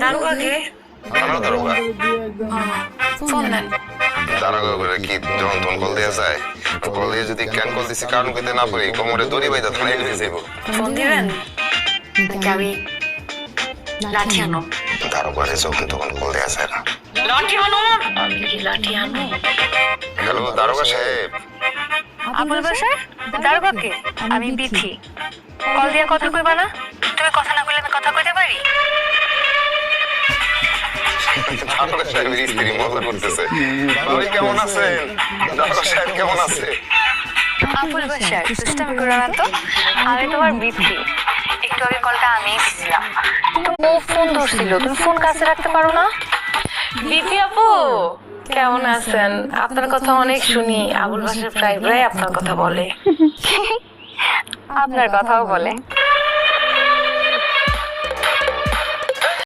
দারোগাকে আমরা দারোগা ফোন দেন। দারোগা করে কি যখন তখন কল দেওয়া যায়? কল দিয়ে যদি ক্যান কল দিছি কারণ কইতে না পারি কোমরে দড়ি বাইদা থানায় নিয়ে যাবো। ফোন দিবেন নাকি আমি লাঠি আনো? দারোগারে যখন তখন কল দেওয়া যায় না। লাঠি আনো? আমি কি লাঠি আনো? হ্যালো দারোগা সাহেব, আবুল বাসার দারোগাকে? আমি বিথি। কল দিয়ে কথা কইবা না? তুমি কথা না কইলে আমি কথা কইতে পারি? দারোগা সাহেবের স্ত্রী মজা করতেছে। ভাবি কেমন আছেন? দারোগা সাহেব কেমন আছে? আবুল বাসার সিস্টেম করে না তো, আমি তোমার বিথি। একটু আগে কলটা আমিই দিছিলাম, ও ফোন ধরছিল। তুমি ফোন কাছে রাখতে পারো না? বিথি আপু কেমন আছেন? আপনার কথা অনেক শুনি, আবুল বাসার প্রায় আপনার কথা বলে। আপনার কথাও বলে।